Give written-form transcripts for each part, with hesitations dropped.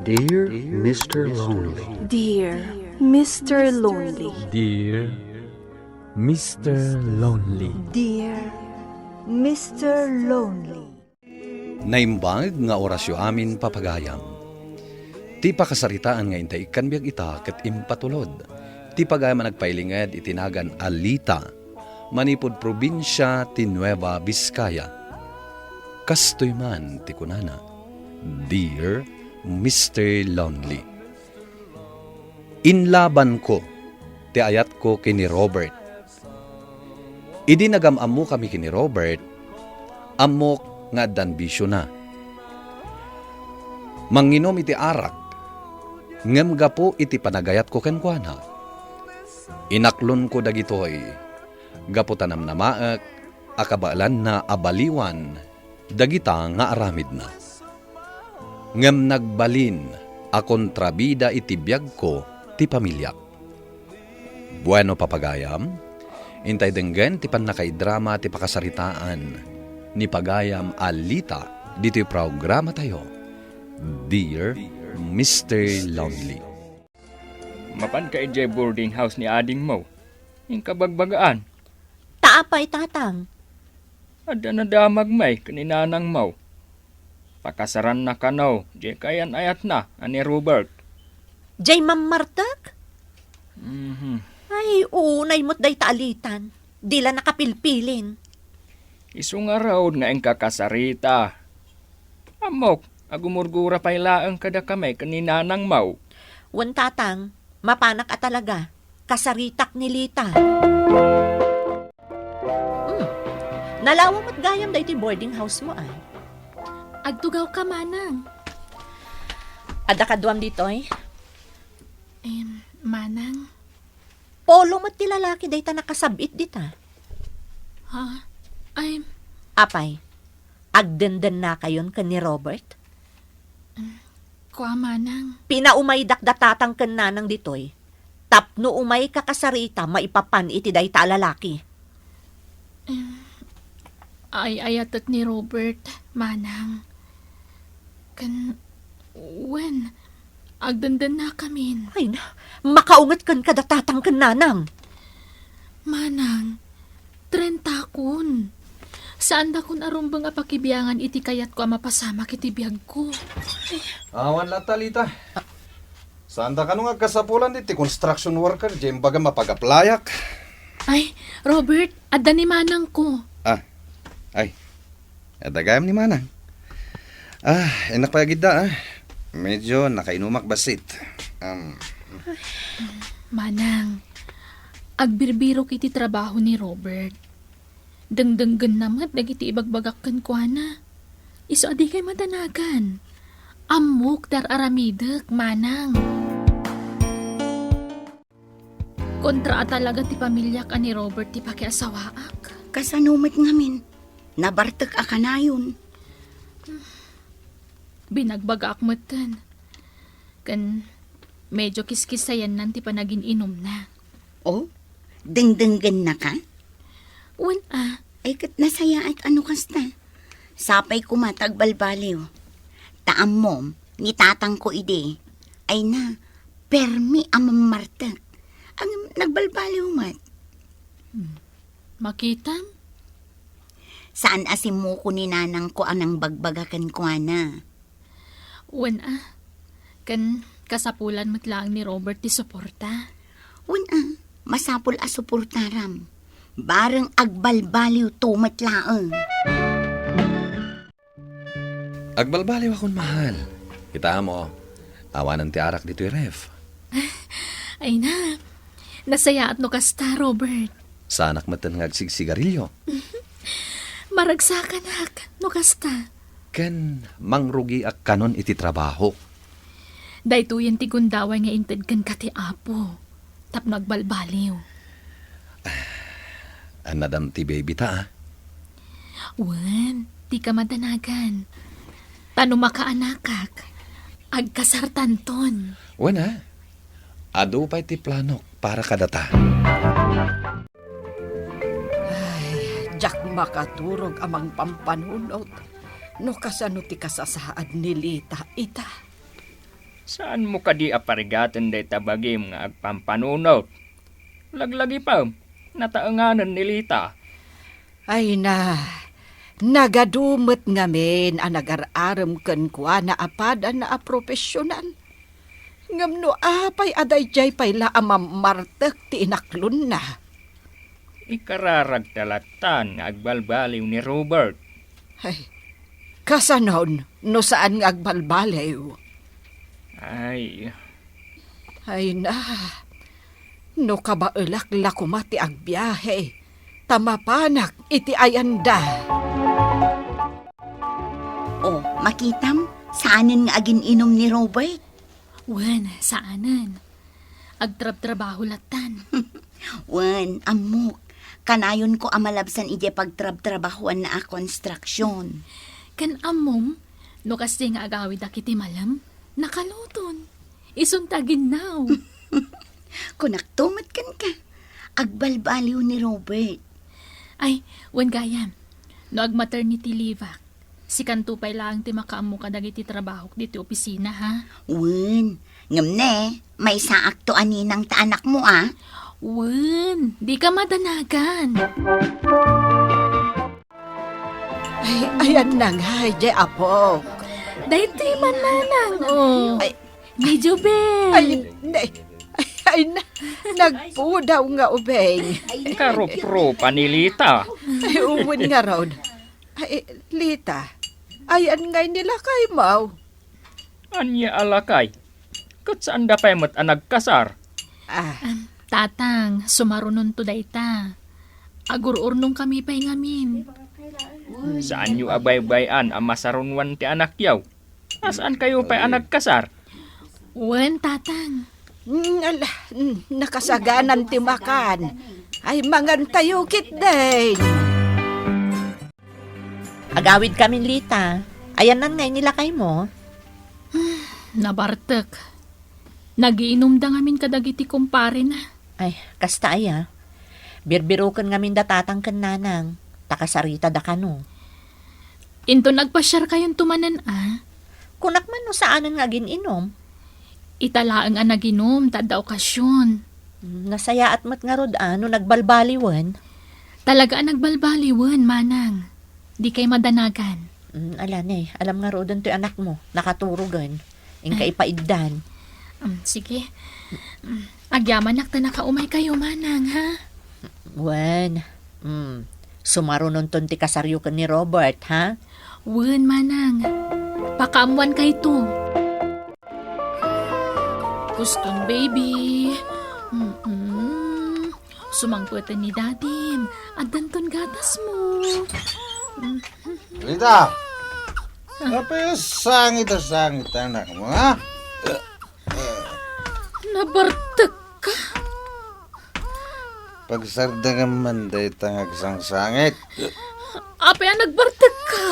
Dear Mr. Lonely. Dear Mr. Lonely. Dear Mr. Lonely. Dear Mr. Lonely. Naimbag nga orasyo amin papagayam. Ti pakasaritaan nga intay kanbiag ita ket impatulod. Ti pagayam nagpailinged itinagan Alita, manipod probinsya ti Nueva Vizcaya. Kastoy man ti kunana, Dear Mr. Lonely. Inlaban ko, ti ayat ko kini Robert. Idi nagamamu kami kini Robert, amok nga danbisyo na. Manginom iti arak, ngem gapo iti panagayat ko kenkwana. Inaklon ko dagitoy, gapo tanam na maek, akabalan na abaliwan, dagita nga aramid na. Ngem nagbalin, a kontrabida iti biyag ko, ti pamilyak. Bueno papagayam, intay denggen ti panakaidrama ti pakasaritaan, ni pagayam Alita, dito'y programa tayo, Dear Mr. Lonely. Mapan ka ijay boarding house ni ading mo. Yung kabagbagaan. Taapay tatang. Ada na damag may kaninanang mo. Pakasaran na kanaw, di kayan ayat na, ani Robert. Jay mamartak? Ay, unay mo't day taalitan. Dila nakapilpilin. Isong araw nga ang kakasarita. Amok, agumurgura pa'y laang kada kamay kaninanang mo. Wan tatang, mapanak at talaga. Kasaritak ni Lita. Nalawa mo't gayam day ti boarding house mo ay. Agtugaw ka, Manang. Ada ka duwam dito ay. Manang? Polo mo't ti lalaki day ta nakasabit dita. Ha? Ay, Apay, agdenden na kayon ka ni Robert. kwa, Manang. Pinaumaydak datatang ken nanang ditoy. Tapno umay kakasarita maipapan iti day ta lalaki. Ay, ayatot ni Robert, Manang. When? Agdandan na kamin. Ay na, makaungat kan kadatatang ken nanang. Manang, 30 kun. Saan da kun arumbang apakibiyangan iti kayat ko mapasama kiti biyag ko? Awan la Talita. Saan da ka nung agkasapulan iti construction worker, dyan baga mapagaplayak. Ay, Robert, adda ni Manang ko. Ay, adagayam ni Manang. Enak pa agid da. Medyo nakainumak basit. Manang, agbirbiro kiti trabaho ni Robert. Dengdenggen namat dagiti ibagbagakkan ko na. Iso adi kay madanagan. Amok dar aramidek, Manang. Kontra talaga ti pamilyak ani Robert ti pakiasawaak. Kasanumit ngamin, nabartek akanayon. Binagbagaak mo tan. Kan medyo kiskisayan nan ti panagin inom na. Oh, dengdenggen na ka? Wan Ay kat nasaya at ano kasta. Sapay kumatag balbaliw. Taam mom, ni tatang ko ide. Ay na, permi amam martek. Ang nagbalbaliw mat. Makita? Saan asim mo ko ni nanang ko anang bagbagakan ko na? Wan kan kasapulan mo't lang ni Robert ti suporta. Masapul asuportaram. Bareng agbalbaliw tumat laeng. Agbalbaliw akong mahal. Kita mo, awanan ti arak dito ref. Ay na, nasaya at no kasta, Robert. Sanak matan ngagsigsigarilyo. Maragsakan ak, no kasta. Ken mangrugi ak kanon iti trabaho. Daytoyen ti gundaway nga inted kan kati apo. Tapno agbalbaliw. Anadam ti baby ta. Wan, di ka madanagan. Tano makaanakak, agkasartanton. Wana, ado pa iti planok para kadata. Jak makaturog amang pampanunot. No kasano ti kasasaad ni Lita ita. Saan mo ka di aparigatan day tabagim nga agpampanunot? Laglagi pa, nataanganan ni Lita. Ay na, nagadumot ngamin ang nag-araram kan kwa na apadan na profesional. Ngam no apay aday jay pay la amamartek ti inaklon na. Ikararag talatan nga agbalbaliw ni Robert. Ay, kasanon no saan nga agbalbalew. Ay, Ay na, no kabaelak la kumati agbiyahe. Tamapanak iti ayanda. O, makitam, saanin nga agin inom ni Robert? Wen, saanan? Agtrab-trabaho latan. Wan, amok. Kanayon ko amalabsan ije pagtrab-trabahuan na a konstruksyon. Kan amom, no kasi nga agawid akiti malam, nakaluton. Isuntagin now. Kunaktumat kan ka. Agbalbaliw ni Robert. Ay, wen gayam. No ag maternity leave ak. Si Kantupay lang ti makaamo ka dagiti trabaho diti opisina ha. Wan, ngam ne, may saak to aninang ta anak mo ah. Wen, di ka madanagan. Ay, ayan na nga, jay apo. Dahiti man nanang, oh. Ay. Ni Jubel. Ay, nagpudaw nga ubeng. karupro pa ni Lita. Ay, uwin nga raw. Ay, Lita, ayan ngay nila kay Mau. Anya alakay. Kat saan da pa'y mat anag kasar? Tatang, sumarunon to dayta. Agur-urnong kami pa'y ngamin. Saan yu abay-bayan ang masarunwan ti anak yaw? Asaan kayo pa'y anag kasar? Wen, tatang. Nakasaganan ti makan. Ay, mangan tayo kit din. Agawid kami, Lita. Ayan ngay nila kay mo. Nabartek. Nagiinom da ngamin kadagiti kumpare na. Ay, kasta aya. Birbirukan ngamin datatang kan nanang. Takasarita da kano. Into nagpasyar kayong tumanan Kunak man no saanan nga gininom. Italaang ang naginom, tada okasyon. Nasaya at mat nga rod no nagbalbaliwan. Talaga ang nagbalbaliwan, manang. Di kay madanagan. Alam nga rodan to anak mo. Nakaturugan. Ingka ipaiddan. Sige. Agyaman nakta nakaumay kayo, manang, ha? Wen. Sumarunon ton ti kasaryo ka ni Robert, ha? Wen, manang. Pakamuan kay to. Guston, baby. Sumangputan ni dadim. At danton gatas mo. Lita! Apa sangit anak mo, ha? Nabartek ka. Pagsardangan man day tangag sang sangit. Apa yan nagbartek ka?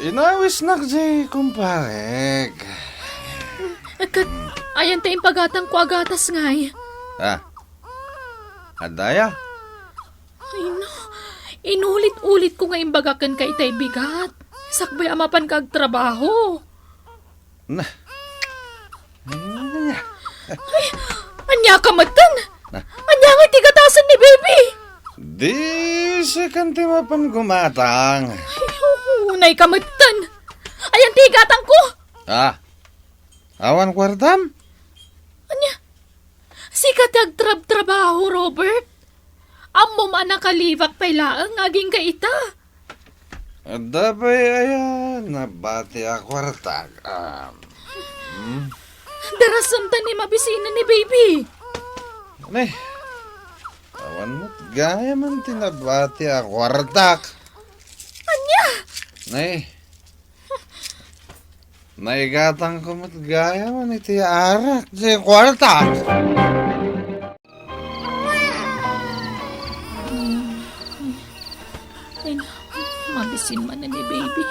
Inawis nakjay kumparek. Kat, ayan tayong pagatang ko agatas ngay. Adaya? Ay no, inulit-ulit ko nga imbagakan kay tay bigat. Sakbay amapan kag trabaho. Ay, anya ka matan? Anya nga tigatasan ni baby? Di siya kanti mapan gumatang. Ay, unay ka matan. Ayan tigatang ko. Awan kwartam? Anya, sikat agtrab-trabaho, Robert. Amo man nakalivak pay laang aging kaita. Dabay ayan, nabati akwartag. Darasam ta ni mabisina ni baby. Awan mo't gaya man tinabati akwartag. Anya? Naigatang ko mo't gaya man iti arak di kwartag. Ay, mabisin man na ni baby.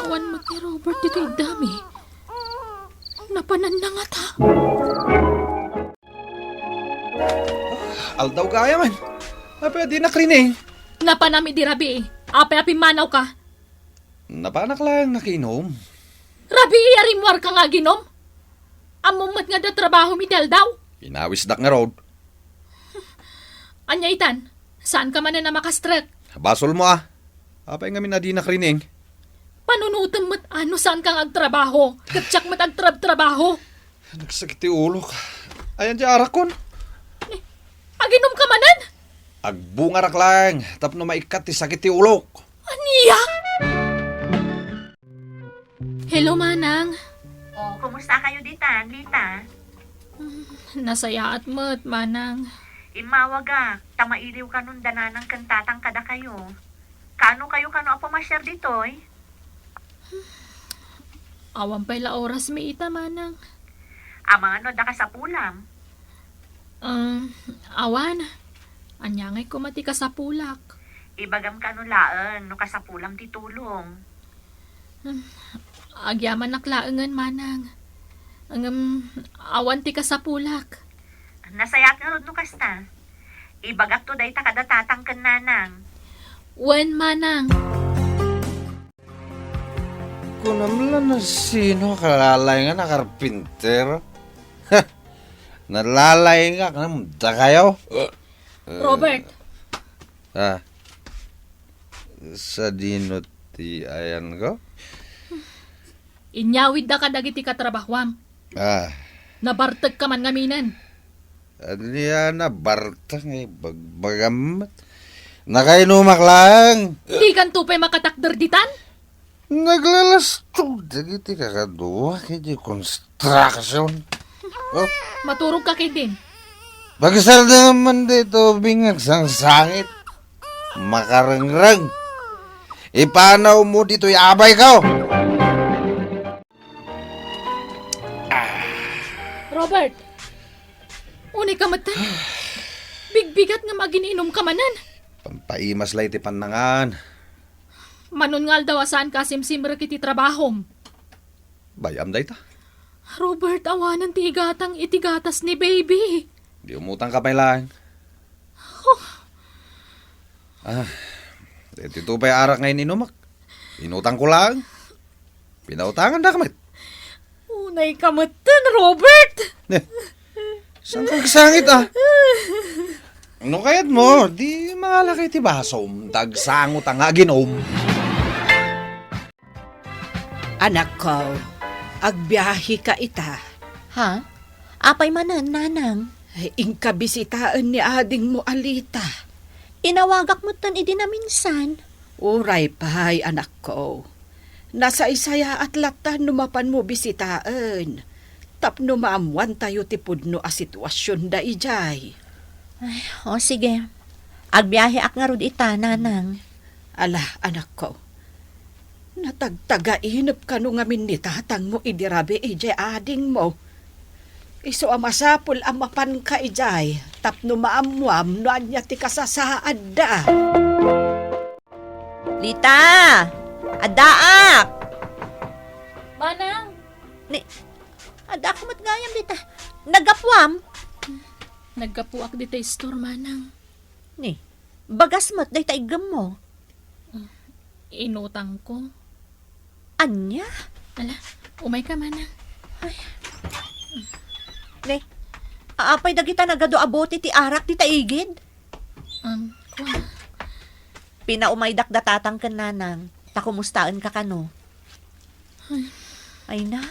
Awan mo kay Robert dito'y dami. Napanan na nga ta. Aldaw gaya man. Pwede na krining. Napanami di rabi. Api-api manaw ka. Napanak lang nakinom. Rabi, arimwar ka nga ginom. Amumat nga da trabaho mi del daw. Inawisdak nga road. Anya itan, saan ka man na makastrek? Basol mo ah. Apay nga minadi na krining. Panunutan mo't ano saan kang agtrabaho? Katsak mo't agtrabaho? Nagsakit ti ulo ka. Ayan di arakon. Aginom ka manan? Agbungarak lang. Tapno maikat ti sakit ti ulok. Aniya? Hello, Manang. Oh, kumusta kayo dita, Lita? Nasayaat mo't, Manang. Imawag tamailiw ka nun dananang kantatang kada kayo. Kano kayo apo masyar ditoy? Awan pa'y la oras may ita, Manang. Ama ano da ka sa pulam? Awan. Anyangay ko mati ka sa pulak. Ibagam ka laan no ka sa pulam titulong. Agyaman naklaangan, Manang. Awan ti ka sa pulak. Nasayat nga rod no kasta. Ibagak to day ta kada tatang ken nanang. Wen, Manang. Kunamla na sino kalalay nga na karpinter. Nalalay nga kanamda kayo. Robert. Sa dinot ti ayan ko? Inyawid da ka dagiti katrabahwam. Nabartag ka man ngaminan. Aniya na bartang bagbagamat. Nakainumak lang. Di kan tupay makatakder ditan? Naglalastog dagiti kakaduwa kaya construction. Maturog ka kay din. Bagasal na naman dito bingag sang sangit. Makarangrang. Ipanaw mo dito abay ka. Robert, uni ka matan. Bigbigat nga magininom ka manan. Pampaimas lay ti panangan. Manon ngal daw asaan ka simsimra kiti trabahom. Bayam day ta. Robert, awanan ti igatang itigatas ni baby. Di umutang ka pa lang. Dito pa'y arak ngayon inumak. Inutang ko lang. Pinautangan na kamit. Unay ka matan, Robert. Saan kang kasangit Ano kayat mo? Di malaki ti basom. Tagsangot ang aginom. Anak ko, agbiyahe ka ita. Ha? Apay manan, nanang. Ingkabisitaan ni ading mo alita. Inawagak mo tan idi na minsan. Uray pay, anak ko. Nasa isaya at latan numapan mo bisitaan. Tapno maamuan tayo tipudno a sitwasyon da ijay. O sige. Agbiyahe ak nga rod ita, nanang. Ala, anak ko. Natagtaga-inap ka no ngamin ni tatang mo idirabi ijay ading mo. Iso amasapul amapan ka ijay. Tapno maamuam no anya ti kasasaad da. Lita! Adaak! Manang. Adaak mat gayam, Lita. Nagapwam? Nagkapuak di tay store, Manang. Ni, bagas mat day taigam mo. Inutang ko. Anya? Ala, umay ka, Manang. Ni, aapay dagita nagado aboti ti arak ti taigid. Pinaumaydak datatang ken nanang. Takumustaan ka kano. Ay na,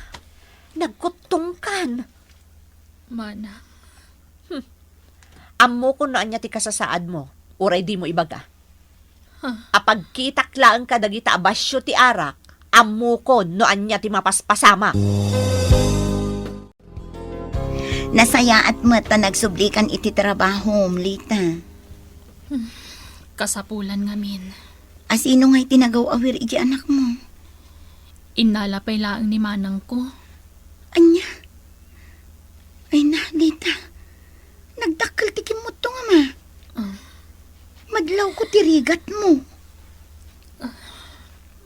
nagkutong kan. Manang. Ammo ko noan niya ti kasasaad mo. Uray di mo ibaga. Apag kitak lang ka dagita abasyo ti arak, ammo ko noan niya ti mapaspasama. Nasaya at mata nagsublikan iti trabaho, Lita. Kasapulan ngamin. Asino nga'y tinagaw awir iti anak mo? Inalapay laang ni Manang ko. Anya? Ay na, Lita. Nagdakkel ti kimot to nga ma. Madlaw ko tirigat mo.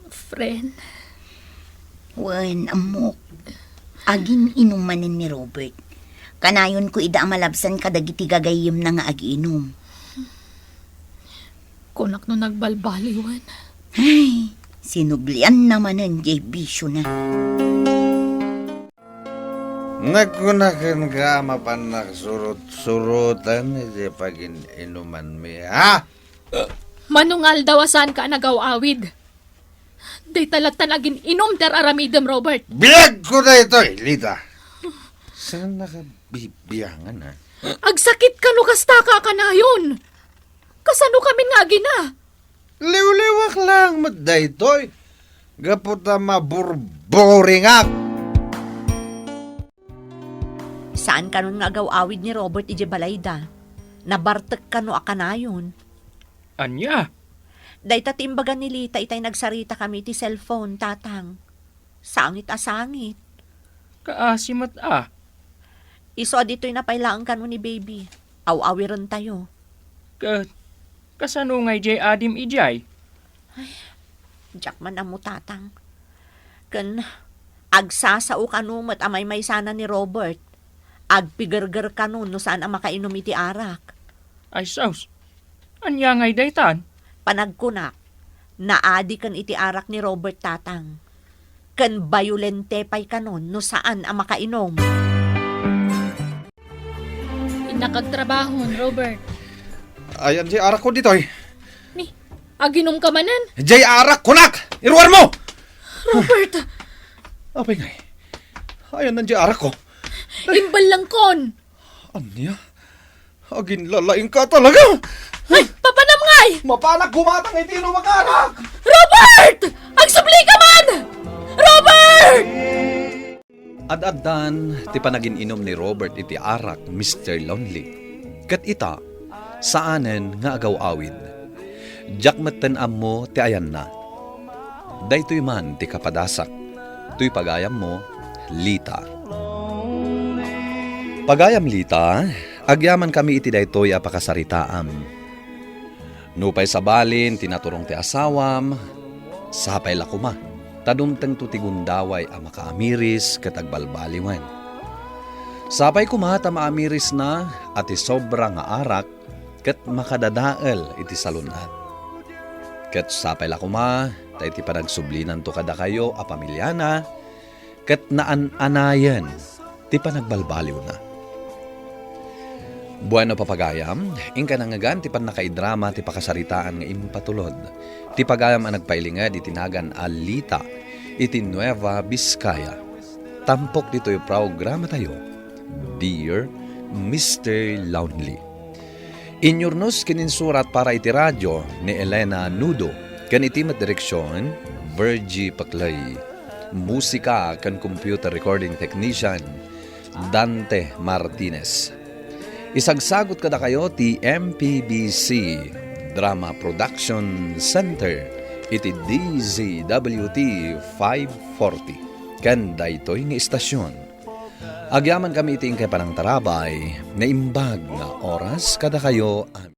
Friend. Wen, amok. Agin inumanin ni Robert. Kanayon ko ida malabsan kadagiti gagayim na nga agiinom. Kunak no nagbalbaliwan. Ay, Sinublian naman ng bisyo na. Nagkunakan ka mapanak surut-surutan di pagin inuman mi, ha? Manungal daw saan ka nagawawid. Day talatan agin inom ter aramidem, Robert. Bilag ko na ito, Lita. Saan nakabibiyangan, ha? Agsakit ka no kasta ka kanayon. Kasano kami nga gina? Liw-liwak lang, maday to'y. Gaputa maburboring ak. Saan ka nun nga awid ni Robert ije balayda? Nabartek ka no akanayon. Anya? Day tatimbagan ni Lita itay nagsarita kami ti cellphone, tatang. Sangit a sangit. Kaasimat Iso dito'y napailaan ka no ni baby. Aw-awiran tayo. Kasano ngay jay adim ijay? Jackman amo tatang. Ken agsasao kanumat amay may sana ni Robert. Agpigurger kanon no saan ang makainom iti arak. Ay saus. Anya ngay daytan? Panagkunak, naadi kan iti arak ni Robert tatang. Ken bayulente pay kanon no saan ang makainom. Inakagtrabahon, Robert. Ayan, jay arak ko dito'y. Ni, aginom ka manan. Jay arak, kunak! Iruwan mo! Robert, Apay ngay. Ayan, jay arak ko. imbal lang kon. Anya? Agin lalaing ka talaga. Ay, papanam ngay! Mapanak gumatang iti makarak. Robert! Agsubli ka man! Robert! Ad-addan, ti panagin inom ni Robert iti arak, Mr. Lonely. Kat ita, saanen nga agaw-awid. Jack maten mo ti ayan na. Daytoy man ti kapadasak. Tuy pagayam mo, Lita. Pagayam Lita, agyaman kami iti daytoy apakasaritaam. Nupay sa balin, tinaturong ti asawam, sapay lakuma. Tadumteng tu tigundaway a makaamiris katagbalbaliwan. Sapay kumata maamiris na at isobra nga arak kat makadadael iti salunat. Kat sapay lakuma, tayo ti panagsublinan to kada kayo a pamilyana, kat naan-anayan ti panagbalbaliw na. Bueno papagayam, ingka nangagan ti pan nakaidrama ti pakasaritaan nga impatulod. Ti pagayam ang nagpailingad itinagan Alita iti Nueva Vizcaya. Tampok dito yung programa tayo, Dear Mr. Lonely. Inyurnos kininsurat para iti radyo ni Elena Nudo, kan iti direksyon, Virgie Paclay. Musika kan computer recording technician, Dante Martinez. Isagsagot kada kayo ti MPBC Drama Production Center iti DZWT 540 kan daytoy nga istasyon. Agyaman kami iti ingkay panang tarabay na imbag nga oras kada kayo